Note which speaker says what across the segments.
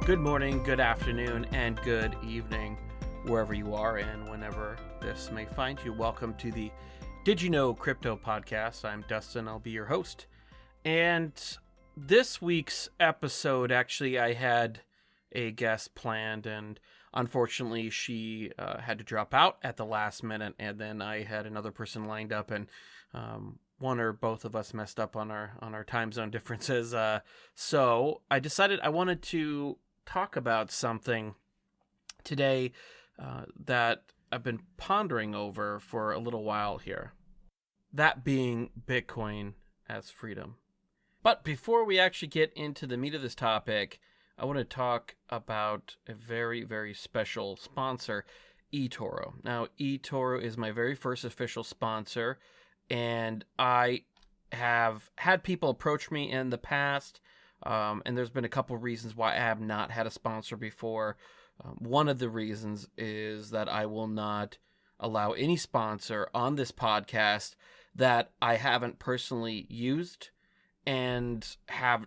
Speaker 1: Good morning, good afternoon, and good evening, wherever you are and whenever this may find you. Welcome to the Did You Know Crypto Podcast. I'm Dustin, I'll be your host. And this week's episode, actually, I had a guest planned, and unfortunately, she had to drop out at the last minute, and then I had another person lined up, and one or both of us messed up on our time zone differences. So I decided I wanted to talk about something today that I've been pondering over for a little while here. That being Bitcoin as freedom. But before we actually get into the meat of this topic, I want to talk about a very, very special sponsor, eToro. Now, eToro is my very first official sponsor, and I have had people approach me in the past, and there's been a couple of reasons why I have not had a sponsor before. One of the reasons is that I will not allow any sponsor on this podcast that I haven't personally used and have,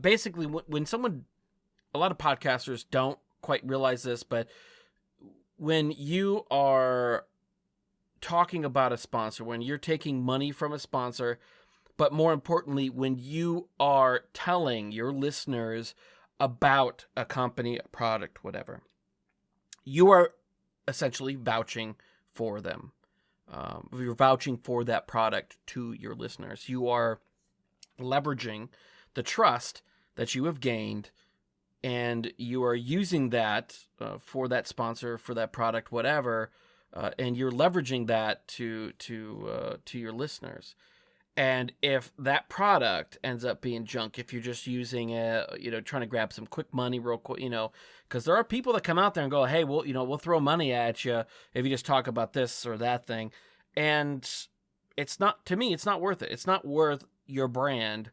Speaker 1: basically when someone, a lot of podcasters don't quite realize this, but when you are talking about a sponsor, when you're taking money from a sponsor, but more importantly, when you are telling your listeners about a company, a product, whatever, you are essentially vouching for them. You're vouching for that product to your listeners. You are leveraging the trust that you have gained, and you are using that for that sponsor, for that product, whatever, and you're leveraging that to your listeners. And if that product ends up being junk, if you're just using it, trying to grab some quick money real quick, because there are people that come out there and go, hey, we'll throw money at you if you just talk about this or that thing. And to me, it's not worth it. It's not worth your brand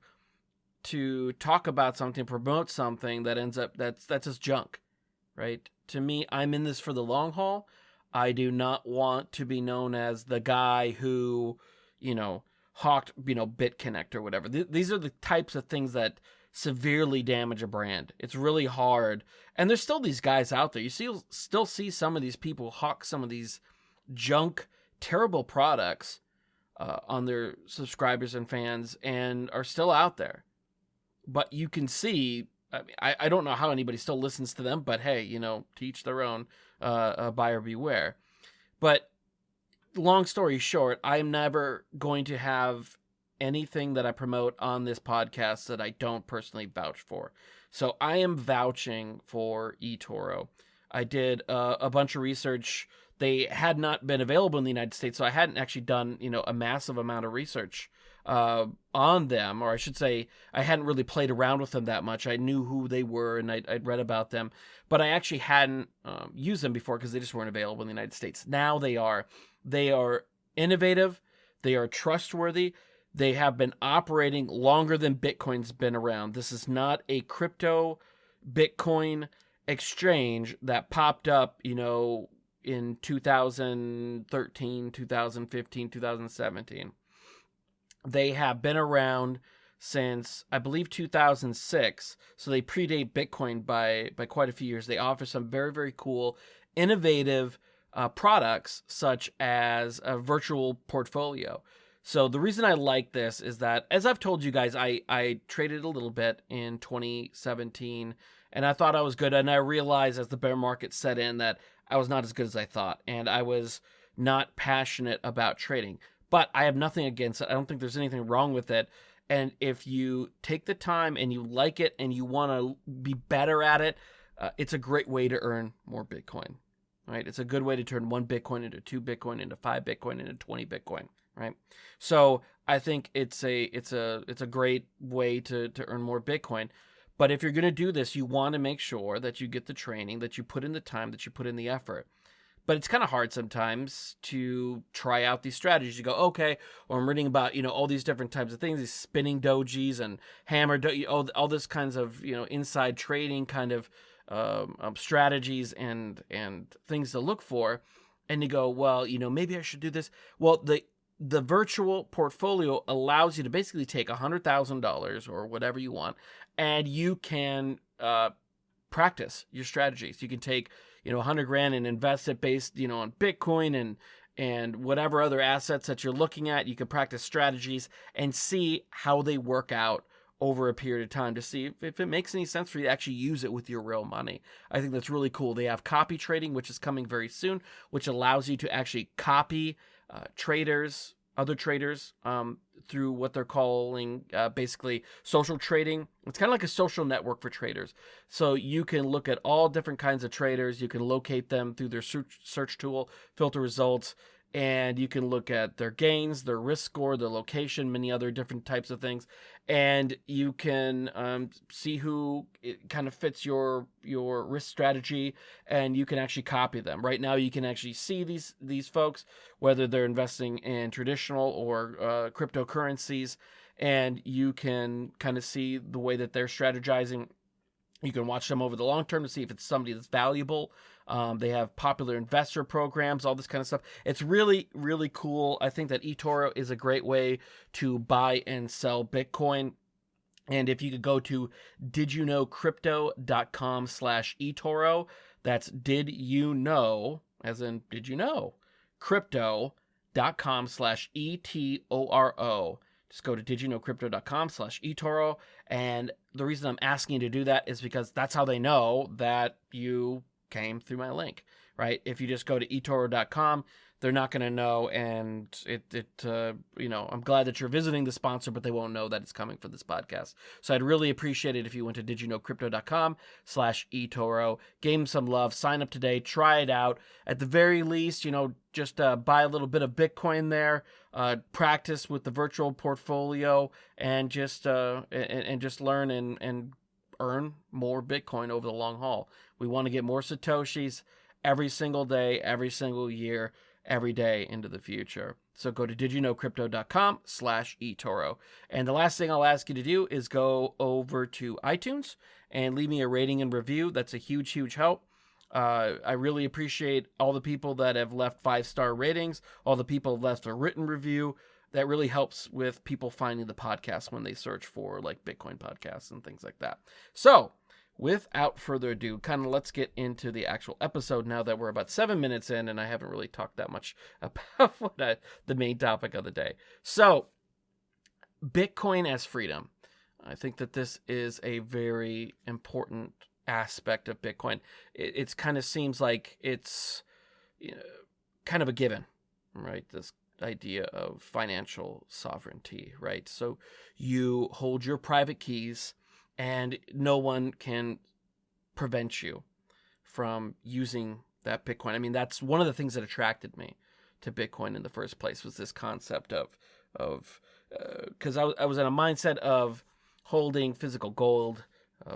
Speaker 1: to talk about something, promote something that ends up, that's just junk, right? To me, I'm in this for the long haul. I do not want to be known as the guy who, hawked, BitConnect or whatever. These are the types of things that severely damage a brand. It's really hard. And there's still these guys out there. You still see some of these people hawk some of these junk, terrible products on their subscribers and fans and are still out there. But you can see, I don't know how anybody still listens to them, but hey, to each their own, buyer beware. But long story short, I'm never going to have anything that I promote on this podcast that I don't personally vouch for. So I am vouching for eToro. I did a bunch of research. They had not been available in the United States, so I hadn't actually done, a massive amount of research on them, or I should say I hadn't really played around with them that much. I knew who they were and I'd read about them, but I actually hadn't used them before because they just weren't available in the United States. Now they are. They are innovative. They are trustworthy. They have been operating longer than Bitcoin's been around. This is not a crypto Bitcoin exchange that popped up, in 2013, 2015, 2017. They have been around since, I believe, 2006. So they predate Bitcoin by quite a few years. They offer some very, very cool, innovative products, such as a virtual portfolio. So the reason I like this is that, as I've told you guys, I traded a little bit in 2017, and I thought I was good. And I realized as the bear market set in that I was not as good as I thought, and I was not passionate about trading. But I have nothing against it. I don't think there's anything wrong with it. And if you take the time and you like it and you want to be better at it, it's a great way to earn more Bitcoin, right? It's a good way to turn 1 Bitcoin into 2 Bitcoin, into 5 Bitcoin, into 20 Bitcoin, right? So I think it's a great way to earn more Bitcoin. But if you're going to do this, you want to make sure that you get the training, that you put in the time, that you put in the effort. But it's kind of hard sometimes to try out these strategies. You go, okay, or I'm reading about, all these different types of things, these spinning dojis and hammer, all this kinds of, inside trading kind of strategies and things to look for. And you go, well, maybe I should do this. Well, the virtual portfolio allows you to basically take $100,000 or whatever you want, and you can practice your strategies. You can take, $100,000 and invest it based, on Bitcoin and whatever other assets that you're looking at. You can practice strategies and see how they work out over a period of time to see if it makes any sense for you to actually use it with your real money. I think that's really cool. They have copy trading, which is coming very soon, which allows you to actually copy other traders, through what they're calling basically social trading. It's kind of like a social network for traders. So you can look at all different kinds of traders. You can locate them through their search tool, filter results, and you can look at their gains, their risk score, their location, many other different types of things. And you can see who it kind of fits your risk strategy, and you can actually copy them. Right now, you can actually see these folks, whether they're investing in traditional or cryptocurrencies, and you can kind of see the way that they're strategizing. You can watch them over the long term to see if it's somebody that's valuable. They have popular investor programs, all this kind of stuff. It's really, really cool. I think that eToro is a great way to buy and sell Bitcoin. And if you could go to didyouknowcrypto.com/eToro, that's did you know, as in did you know, crypto.com/ETORO. Just go to didyouknowcrypto.com/eToro. And the reason I'm asking you to do that is because that's how they know that you came through my link, right? If you just go to etoro.com, they're not going to know. And I'm glad that you're visiting the sponsor, but they won't know that it's coming for this podcast. So I'd really appreciate it if you went to didyouknowcrypto.com/eToro, gave them some love, sign up today, try it out. At the very least, just buy a little bit of Bitcoin there, practice with the virtual portfolio, and just learn and earn more Bitcoin over the long haul. We want to get more Satoshis every single day, every single year, every day into the future. So go to didyouknowcrypto.com/eToro. And the last thing I'll ask you to do is go over to iTunes and leave me a rating and review. That's a huge, huge help. I really appreciate all the people that have left 5-star ratings, all the people have left a written review. That really helps with people finding the podcast when they search for like Bitcoin podcasts and things like that. So without further ado, kind of let's get into the actual episode now that we're about 7 minutes in and I haven't really talked that much about the main topic of the day. So Bitcoin as freedom. I think that this is a very important aspect of Bitcoin. It's kind of seems like it's kind of a given, right? This idea of financial sovereignty, right? So you hold your private keys and no one can prevent you from using that Bitcoin. I mean, that's one of the things that attracted me to Bitcoin in the first place, was this concept of because I was in a mindset of holding physical gold,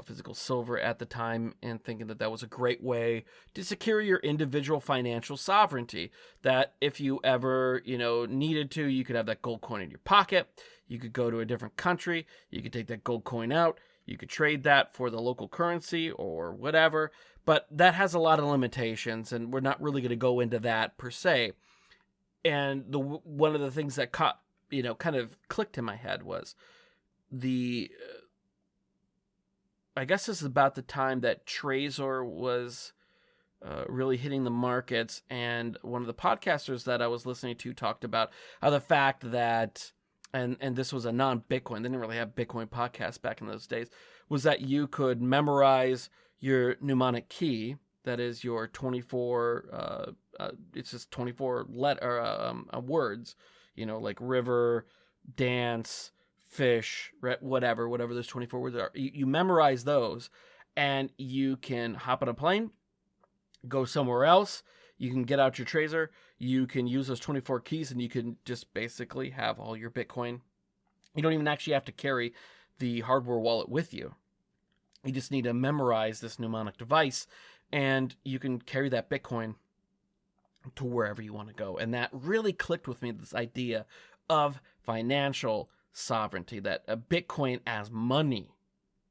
Speaker 1: physical silver at the time, and thinking that was a great way to secure your individual financial sovereignty. That if you ever, needed to, you could have that gold coin in your pocket. You could go to a different country. You could take that gold coin out. You could trade that for the local currency or whatever. But that has a lot of limitations, and we're not really going to go into that per se. And one of the things that kind of clicked in my head was I guess this is about the time that Trezor was really hitting the markets, and one of the podcasters that I was listening to talked about how the fact that, and this was a non-Bitcoin, they didn't really have Bitcoin podcasts back in those days, was that you could memorize your mnemonic key, that is your 24, it's just 24 words, like river, dance, fish, whatever those 24 words are. You memorize those, and you can hop on a plane, go somewhere else. You can get out your Trezor. You can use those 24 keys, and you can just basically have all your Bitcoin. You don't even actually have to carry the hardware wallet with you. You just need to memorize this mnemonic device, and you can carry that Bitcoin to wherever you want to go. And that really clicked with me, this idea of financial sovereignty, that a Bitcoin as money,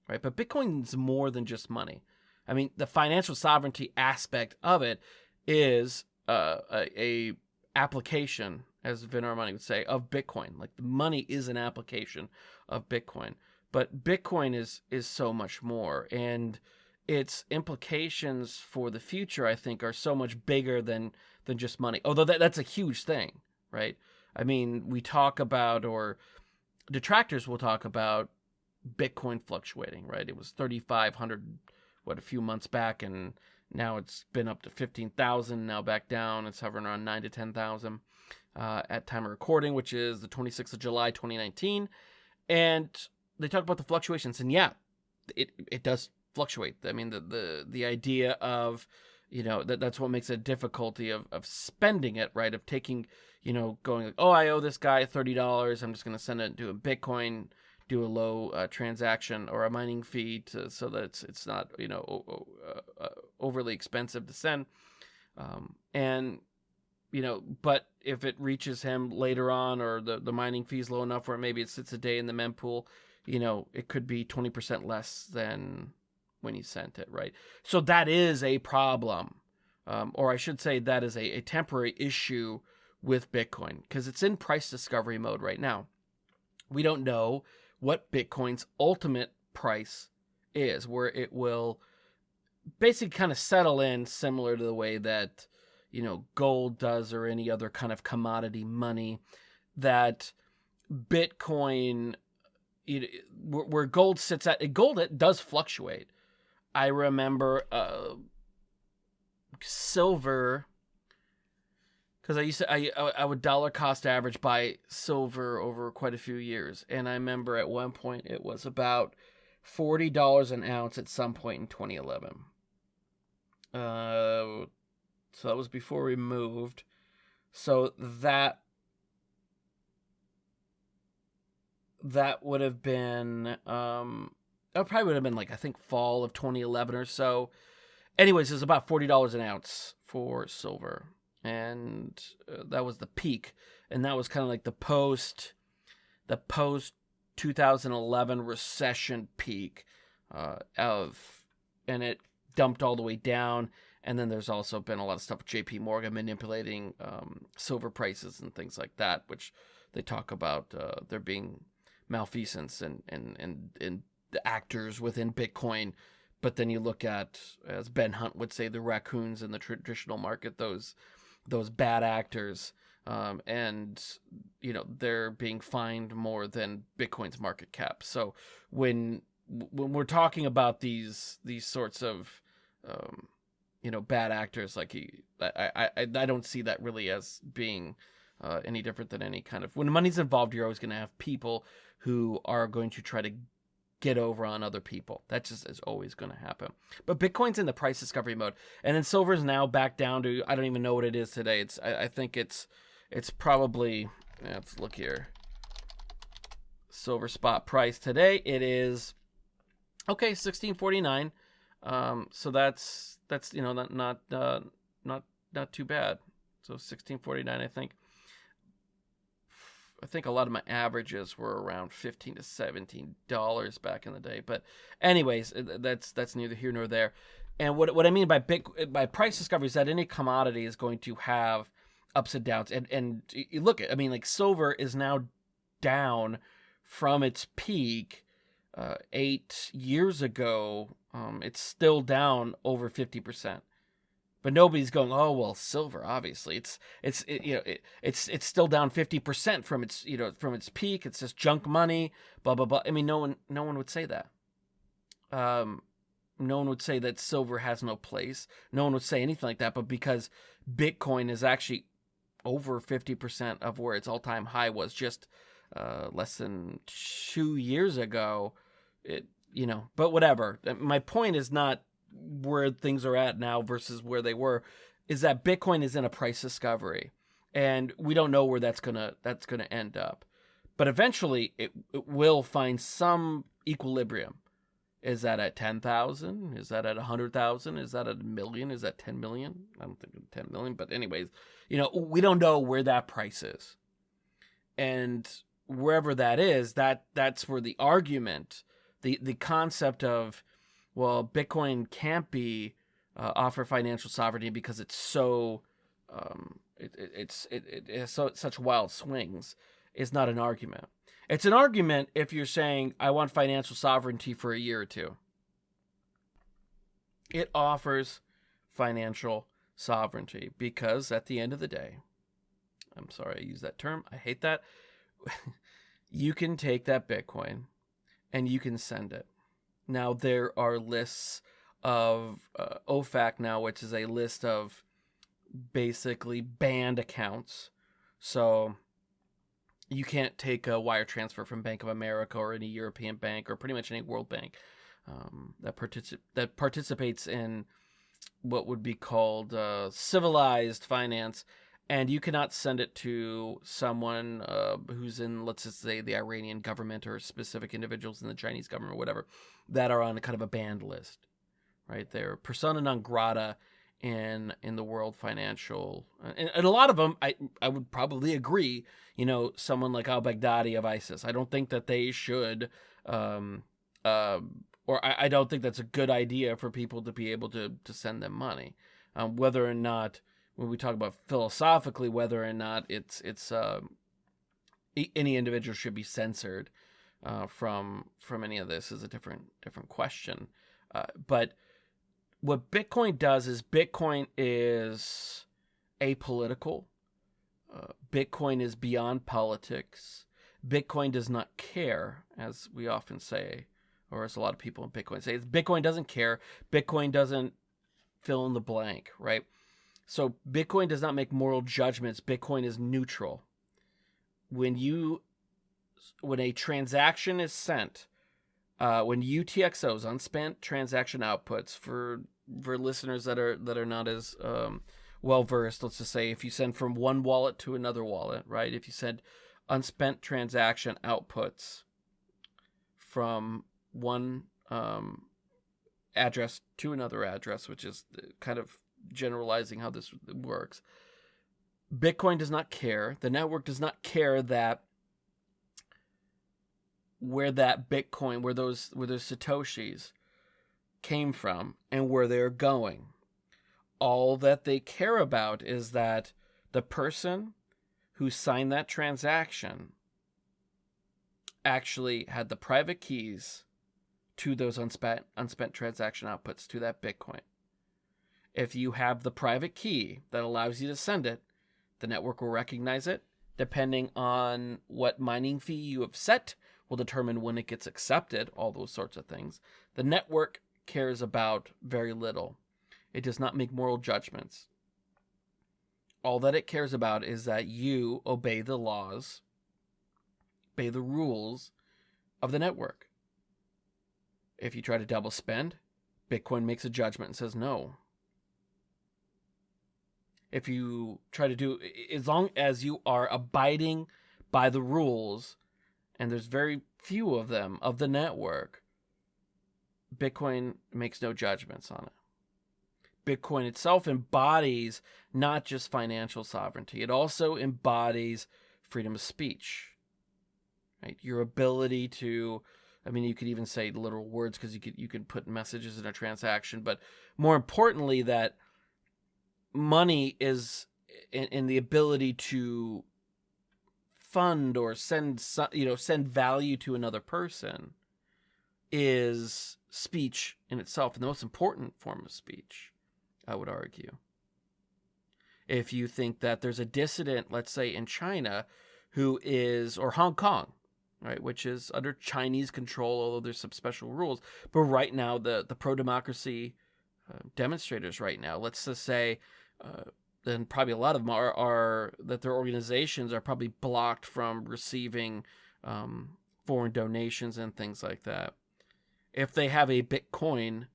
Speaker 1: right? But Bitcoin's more than just money. I mean, the financial sovereignty aspect of it is a application, as Vin Armani would say, of Bitcoin. Like, the money is an application of Bitcoin, but Bitcoin is so much more, and its implications for the future, I think, are so much bigger than just money. Although that's a huge thing, right? I mean, we talk about, or detractors will talk about Bitcoin fluctuating, right? It was 3,500, a few months back, and now it's been up to 15,000, now back down. It's hovering around 9 to 10,000 at time of recording, which is the 26th of July, 2019. And they talk about the fluctuations, and yeah, it does fluctuate. I mean, the idea of, that's what makes a difficulty of spending it, right? Of taking, going like, oh, I owe this guy $30. I'm just going to send it to a Bitcoin, do a low transaction or a mining fee so that it's not, overly expensive to send. But if it reaches him later on, or the mining fee is low enough where maybe it sits a day in the mempool, it could be 20% less than when you sent it, right? So that is a problem. Or I should say that is a temporary issue with Bitcoin, because it's in price discovery mode right now. We don't know what Bitcoin's ultimate price is, where it will basically kind of settle in similar to the way that, gold does, or any other kind of commodity money, that Bitcoin, where gold sits at, gold, it does fluctuate. I remember silver, because I would dollar cost average buy silver over quite a few years, and I remember at one point it was about $40 an ounce at some point in 2011. So that was before we moved. So that would have been that probably would have been like, I think, fall of 2011 or so. Anyways, it was about $40 an ounce for silver. And that was the peak. And that was kind of like the post 2011 recession peak and it dumped all the way down. And then there's also been a lot of stuff with JP Morgan manipulating silver prices and things like that, which they talk about there being malfeasance and the actors within Bitcoin. But then you look at, as Ben Hunt would say, the raccoons in the traditional market, those bad actors, and they're being fined more than Bitcoin's market cap. So when we're talking about these sorts of bad actors, like I don't see that really as being any different than any kind of, when money's involved, you're always going to have people who are going to try to get over on other people. That just is always going to happen. But Bitcoin's in the price discovery mode, and then silver's now back down to, I don't even know what it is today. I think it's probably, let's look here. Silver spot price today, it is $16.49. So that's not too bad. So $16.49, I think a lot of my averages were around $15 to $17 back in the day. But anyways, that's neither here nor there. And what I mean by price discovery is that any commodity is going to have ups and downs. And you look at, like silver is now down from its peak 8 years ago. It's still down over 50%. But nobody's going, oh well, silver. Obviously, it's still down 50% from its peak. It's just junk money. Blah blah blah. No one would say that. No one would say that silver has no place. No one would say anything like that. But because Bitcoin is actually over 50% of where its all-time high was just less than 2 years ago, But whatever. My point is not where things are at now versus where they were, is that Bitcoin is in a price discovery, and we don't know where that's gonna end up. But eventually it will find some equilibrium. Is that at 10,000? Is that at 100,000? Is that at 1 million? Is that 10 million? I don't think it's 10 million, but anyways, we don't know where that price is. And wherever that is, that's where the argument, the concept of, well, Bitcoin can't be offer financial sovereignty because it's so it has such wild swings, is not an argument. It's an argument if you're saying I want financial sovereignty for a year or two. It offers financial sovereignty because at the end of the day, I'm sorry I use that term, I hate that, you can take that Bitcoin and you can send it. Now, there are lists of OFAC now, which is a list of basically banned accounts. So you can't take a wire transfer from Bank of America or any European bank or pretty much any world bank that participates in what would be called civilized finance, and you cannot send it to someone who's in, let's just say, the Iranian government or specific individuals in the Chinese government or whatever that are on a kind of a banned list, right? They're persona non grata in the world financial, and a lot of them, I would probably agree. Someone like al-Baghdadi of ISIS, I don't think that they should, or I don't think that's a good idea for people to be able to send them money. Whether or not, when we talk about philosophically, whether or not it's any individual should be censored from any of this is a different question. But what Bitcoin does is Bitcoin is apolitical. Bitcoin is beyond politics. Bitcoin does not care, as we often say, or as a lot of people in Bitcoin say. Bitcoin doesn't care. Bitcoin doesn't fill in the blank, right? So Bitcoin does not make moral judgments. Bitcoin is neutral. When a transaction is sent, when UTXOs, unspent transaction outputs, for listeners that are not as well versed, let's just say if you send from one wallet to another wallet, right? If you send unspent transaction outputs from one address to another address, which is kind of generalizing how this works, Bitcoin does not care. The network does not care that where that Bitcoin, where those Satoshis came from and where they're going. All that they care about is that the person who signed that transaction actually had the private keys to those unspent transaction outputs to that Bitcoin. If you have the private key that allows you to send it, the network will recognize it. Depending on what mining fee you have set will determine when it gets accepted, all those sorts of things. The network cares about very little. It does not make moral judgments. All that it cares about is that you obey the laws, obey the rules of the network. If you try to double spend, Bitcoin makes a judgment and says no. If you try to do, as long as you are abiding by the rules, and there's very few of them, of the network, Bitcoin makes no judgments on it. Bitcoin itself embodies not just financial sovereignty, it also embodies freedom of speech. Right? Your ability to, you could even say literal words because you could put messages in a transaction, but more importantly, that money is in the ability to fund or send value to another person is speech in itself, and the most important form of speech, I would argue. If you think that there's a dissident, let's say in China, or Hong Kong, right, which is under Chinese control, although there's some special rules, but right now the pro-democracy demonstrators right now, let's just say, and probably a lot of them are that their organizations are probably blocked from receiving foreign donations and things like that. If they have a Bitcoin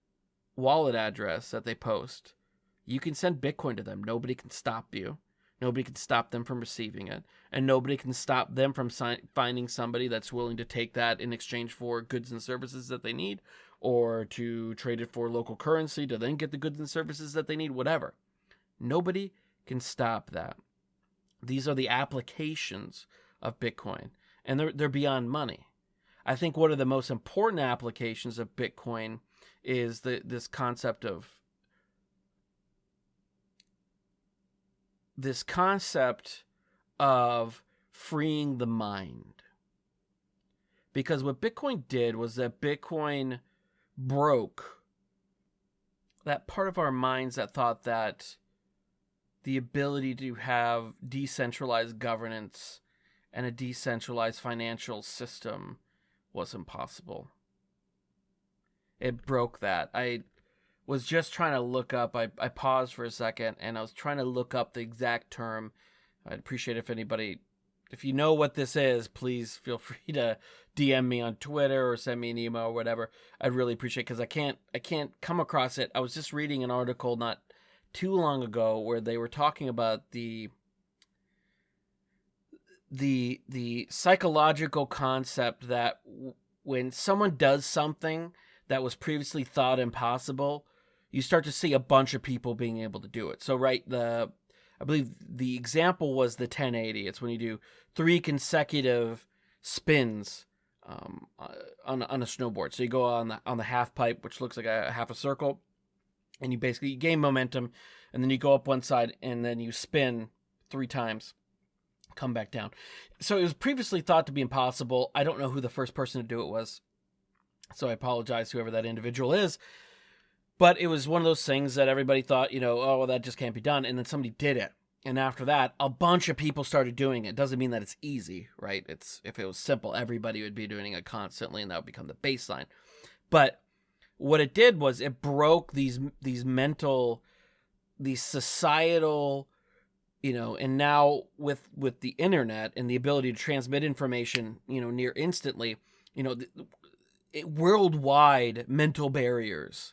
Speaker 1: wallet address that they post, you can send Bitcoin to them. Nobody can stop you. Nobody can stop them from receiving it. And nobody can stop them from finding somebody that's willing to take that in exchange for goods and services that they need, or to trade it for local currency to then get the goods and services that they need, whatever. Nobody can stop that. These are the applications of Bitcoin, and they're beyond money. I think one of the most important applications of Bitcoin is this concept of freeing the mind. Because what Bitcoin did was that Bitcoin broke that part of our minds that thought that the ability to have decentralized governance and a decentralized financial system was impossible. It broke that. I was just trying to look up, I paused for a second, and I was trying to look up the exact term. I'd appreciate if you know what this is, please feel free to DM me on Twitter or send me an email or whatever. I'd really appreciate it, because I can't come across it. I was just reading an article not too long ago where they were talking about the psychological concept that when someone does something that was previously thought impossible, you start to see a bunch of people being able to do it. So, right, I believe the example was the 1080. It's when you do 3 consecutive spins on a snowboard. So you go on the half pipe, which looks like a half a circle, and you gain momentum, and then you go up one side, and then you spin 3 times, come back down. So it was previously thought to be impossible. I don't know who the first person to do it was, so I apologize, whoever that individual is. But it was one of those things that everybody thought, oh, well, that just can't be done. And then somebody did it. And after that, a bunch of people started doing it. Doesn't mean that it's easy, right? If it was simple, everybody would be doing it constantly, and that would become the baseline. But what it did was it broke these societal, and now with the internet and the ability to transmit information, near instantly, worldwide mental barriers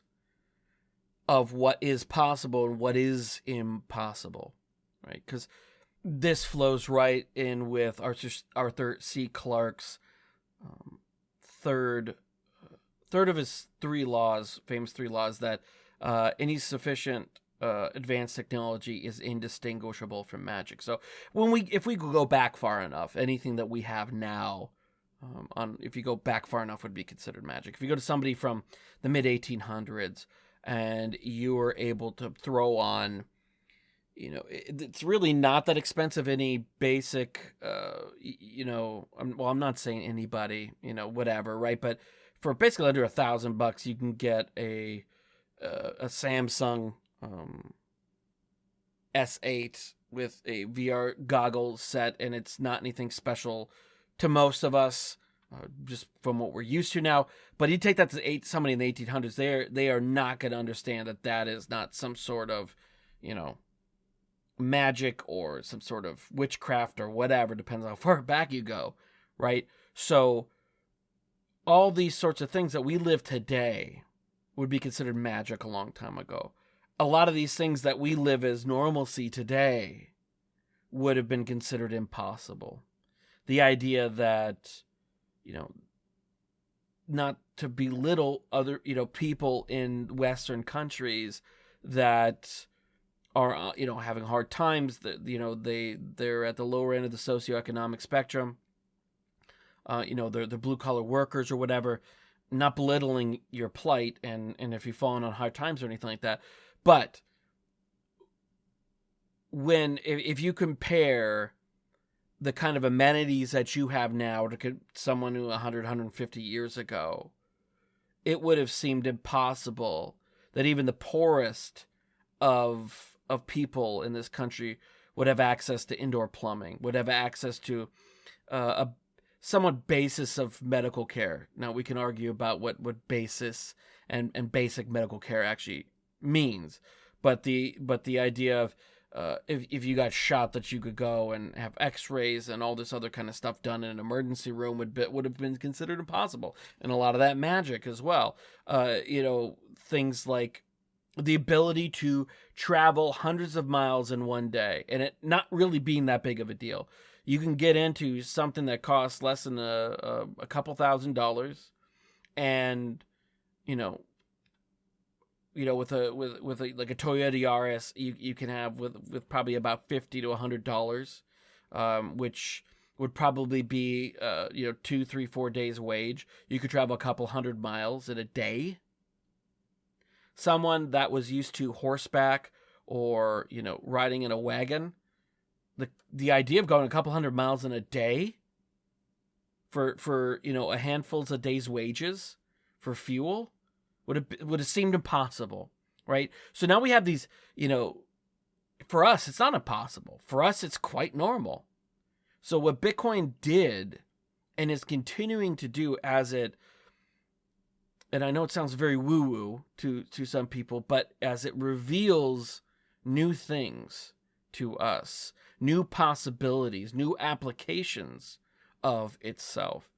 Speaker 1: of what is possible and what is impossible, right? Because this flows right in with Arthur C. Clarke's third of his 3 laws, famous 3 laws, that any sufficient advanced technology is indistinguishable from magic. So if we go back far enough, anything that we have now, if you go back far enough, would be considered magic. If you go to somebody from the mid 1800s, and you were able to throw on, it's really not that expensive, any basic, I'm not saying anybody, whatever, right? But for basically under $1,000, you can get a Samsung S8 with a VR goggle set, and it's not anything special to most of us, just from what we're used to now. But you take that to somebody in the 1800s, they are not going to understand that is not some sort of, magic or some sort of witchcraft or whatever, depends on how far back you go, right? So all these sorts of things that we live today would be considered magic a long time ago. A lot of these things that we live as normalcy today would have been considered impossible. The idea that, not to belittle other, people in Western countries that are, having hard times, that, they're at the lower end of the socioeconomic spectrum, they're blue collar workers or whatever, not belittling your plight and if you've fallen on hard times or anything like that. But if you compare the kind of amenities that you have now to someone who 100, 150 years ago, it would have seemed impossible that even the poorest of people in this country would have access to indoor plumbing, would have access to a somewhat basis of medical care. Now, we can argue about what basis and basic medical care actually means, but the idea of if you got shot, that you could go and have x-rays and all this other kind of stuff done in an emergency room would have been considered impossible. And a lot of that magic as well. Things like the ability to travel hundreds of miles in one day, and it not really being that big of a deal. You can get into something that costs less than a couple $1,000s, and with a like a Toyota Yaris, you can have with probably about $50 to $100, which would probably be 2, 3, 4 days wage. You could travel a couple 100 miles in a day. Someone that was used to horseback or riding in a wagon, the idea of going a couple 100 miles in a day for a handful of days' wages for fuel would have seemed impossible. right? So now we have these, for us, it's not impossible. For us, it's quite normal. So what Bitcoin did and is continuing to do and I know it sounds very woo-woo to some people, but as it reveals new things to us, new possibilities, new applications of itself,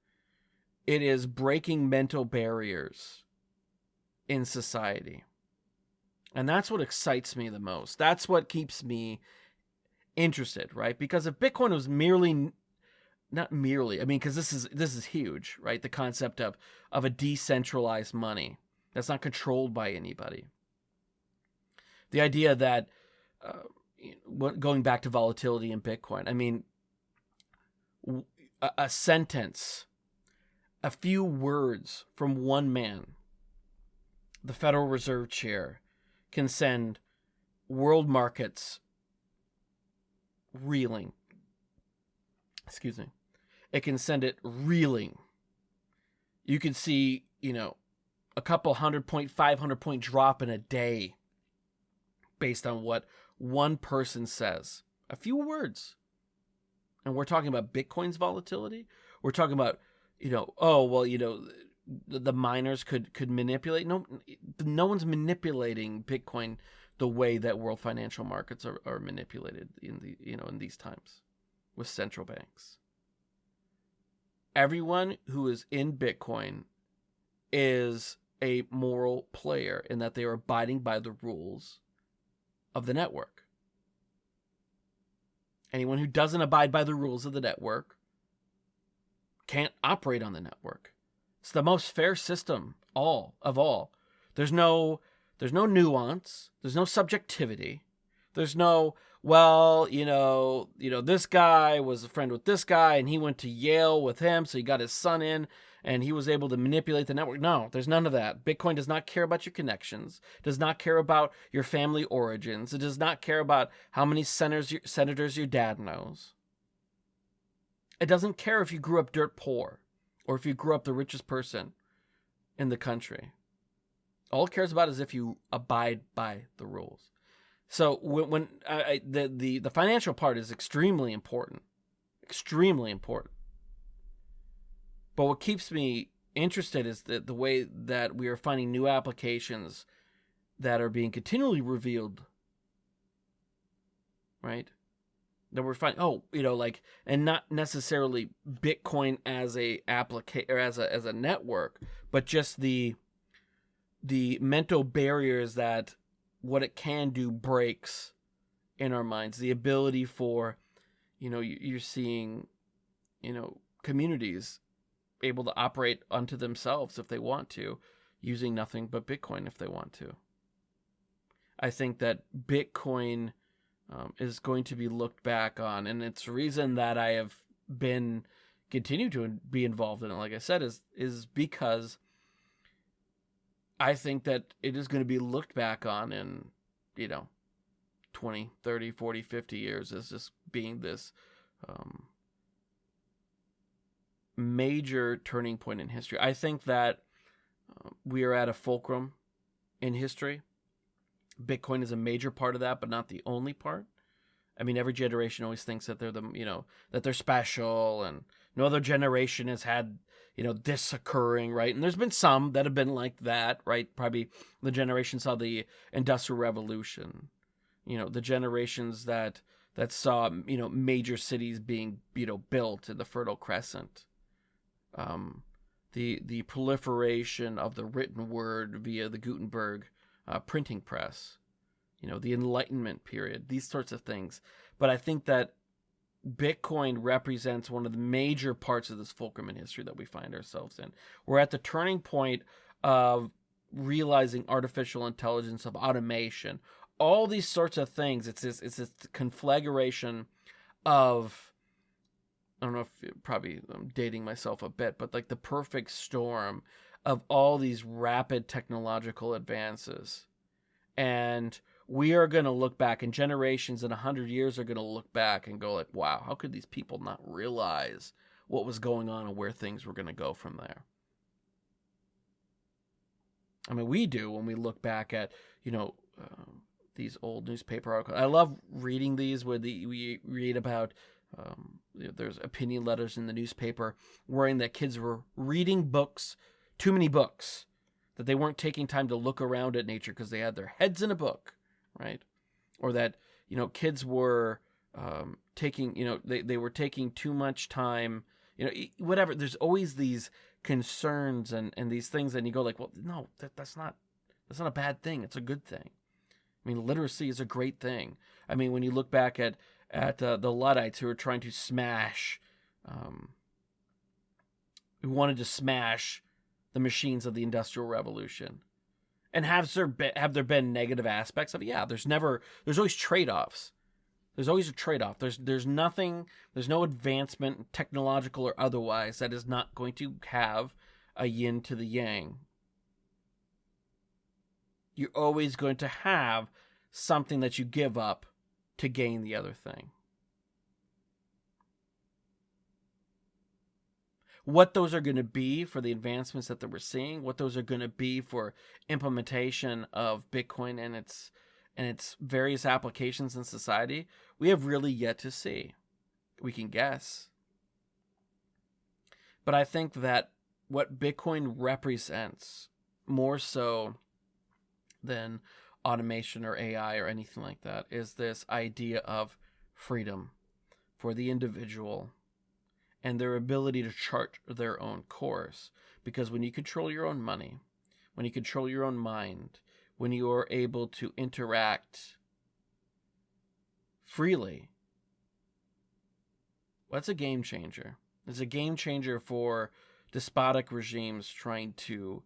Speaker 1: it is breaking mental barriers in society. And that's what excites me the most. That's what keeps me interested, right? Because if Bitcoin was because this is huge, right? The concept of a decentralized money that's not controlled by anybody. The idea that, going back to volatility in Bitcoin, I mean, a sentence, a few words from one man, the Federal Reserve Chair, can send world markets reeling. Excuse me. It can send it reeling. You can see, a couple 500 point drop in a day based on what one person says. A few words. And we're talking about Bitcoin's volatility. We're talking about, the miners could manipulate. No one's manipulating Bitcoin the way that world financial markets are manipulated in these times with central banks. Everyone who is in Bitcoin is a moral player in that they are abiding by the rules of the network. Anyone who doesn't abide by the rules of the network can't operate on the network. It's the most fair system of all. There's no nuance. There's no subjectivity. There's no, this guy was a friend with this guy and he went to Yale with him, so he got his son in and he was able to manipulate the network. No, there's none of that. Bitcoin does not care about your connections, does not care about your family origins. It does not care about how many senators your dad knows. It doesn't care if you grew up dirt poor or if you grew up the richest person in the country. All it cares about is if you abide by the rules. So when the financial part is extremely important. But what keeps me interested is the way that we are finding new applications that are being continually revealed, right? That we're finding, and not necessarily Bitcoin as a as a network, but just the mental barriers that what it can do breaks in our minds. The ability for, you're seeing, communities able to operate unto themselves if they want to, using nothing but Bitcoin if they want to. I think that Bitcoin is going to be looked back on, and it's the reason that I have continued to be involved in it, like I said, is because I think that it is going to be looked back on in, 20, 30, 40, 50 years as just being this major turning point in history. I think that we are at a fulcrum in history. Bitcoin is a major part of that, but not the only part. I mean, every generation always thinks that they're that they're special, and no other generation has had, this occurring, right? And there's been some that have been like that, right? Probably the generation saw the Industrial Revolution, the generations that saw, major cities being, built in the Fertile Crescent. The proliferation of the written word via the Gutenberg printing press, the Enlightenment period, these sorts of things. But I think that Bitcoin represents one of the major parts of this fulcrum in history that we find ourselves in. We're at the turning point of realizing artificial intelligence, of automation, all these sorts of things. It's this conflagration of, I don't know if probably I'm dating myself a bit, but like the perfect storm of all these rapid technological advances. And we are going to look back, and generations in 100 years are going to look back and go like, wow, how could these people not realize what was going on and where things were going to go from there? I mean, we do when we look back at, these old newspaper articles. I love reading these where we read about, there's opinion letters in the newspaper worrying that kids were reading books, too many books, that they weren't taking time to look around at nature because they had their heads in a book, right? Or that, kids were taking, they were taking too much time, whatever. There's always these concerns and these things, and you go like, well, no, that's not a bad thing. It's a good thing. I mean, literacy is a great thing. I mean, when you look back at the Luddites who were trying to smash, who wanted to smash the machines of the Industrial Revolution, and have there been negative aspects of it? Yeah, there's always trade-offs. There's always a trade-off. There's no advancement, technological or otherwise, that is not going to have a yin to the yang. You're always going to have something that you give up to gain the other thing. What those are going to be for the advancements that we're seeing, what those are going to be for implementation of Bitcoin and its various applications in society, we have really yet to see. We can guess. But I think that what Bitcoin represents, more so than automation or AI or anything like that, is this idea of freedom for the individual and their ability to chart their own course. Because when you control your own money, when you control your own mind, when you are able to interact freely, well, that's a game changer. It's a game changer for despotic regimes trying to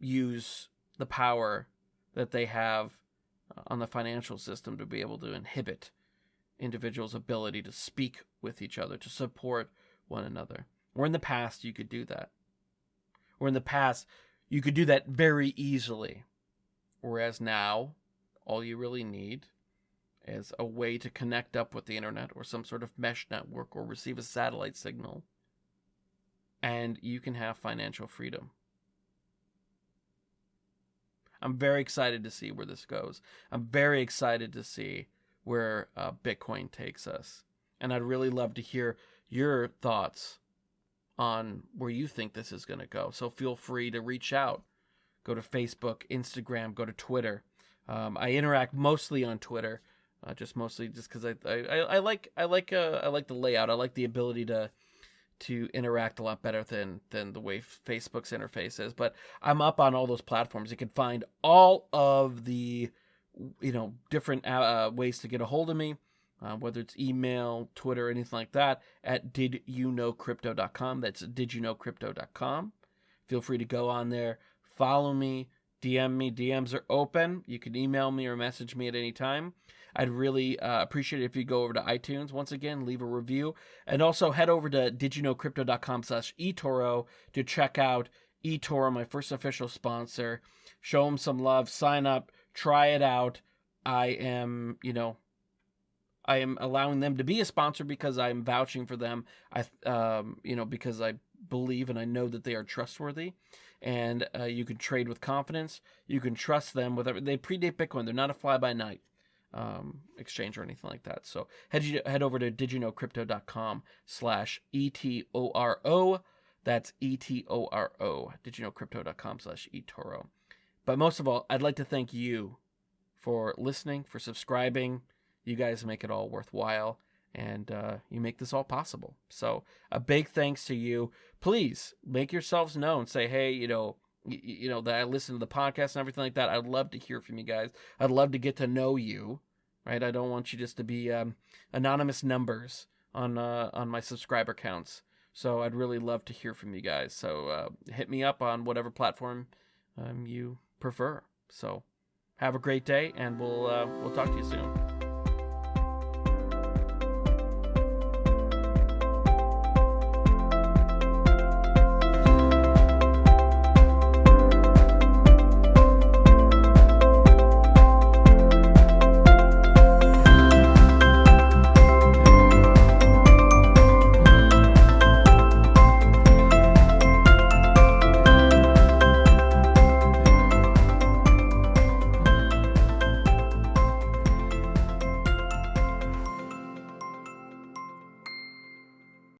Speaker 1: use the power that they have on the financial system to be able to inhibit individuals' ability to speak with each other, to support one another. Or in the past, you could do that. Or in the past, you could do that very easily. Whereas now, all you really need is a way to connect up with the internet or some sort of mesh network or receive a satellite signal, and you can have financial freedom. I'm very excited to see where this goes. I'm very excited to see where Bitcoin takes us. And I'd really love to hear your thoughts on where you think this is going to go. So feel free to reach out. Go to Facebook, Instagram, go to Twitter. I interact mostly on Twitter, just because I like the layout. I like the ability to interact a lot better than the way Facebook's interface is. But I'm up on all those platforms. You can find all of the different ways to get a hold of me, whether it's email, Twitter, anything like that, at didyouknowcrypto.com. That's didyouknowcrypto.com. Feel free to go on there, follow me, DM me. DMs are open. You can email me or message me at any time. I'd really appreciate it if you go over to iTunes, once again, leave a review, and also head over to didyouknowcrypto.com/eToro to check out eToro, my first official sponsor. Show them some love, sign up, try it out. I am allowing them to be a sponsor because I'm vouching for them. Because I believe and I know that they are trustworthy, and you can trade with confidence. You can trust them with everything. They predate Bitcoin. They're not a fly-by-night exchange or anything like that. So head over to didyouknowcrypto.com/eToro. That's eToro. didyouknowcrypto.com/eToro. But most of all, I'd like to thank you for listening, for subscribing. You guys make it all worthwhile, and you make this all possible. So a big thanks to you. Please make yourselves known. Say, hey, that I listen to the podcast and everything like that. I'd love to hear from you guys. I'd love to get to know you, right? I don't want you just to be anonymous numbers on my subscriber counts. So I'd really love to hear from you guys. So hit me up on whatever platform you prefer. So have a great day, and we'll talk to you soon.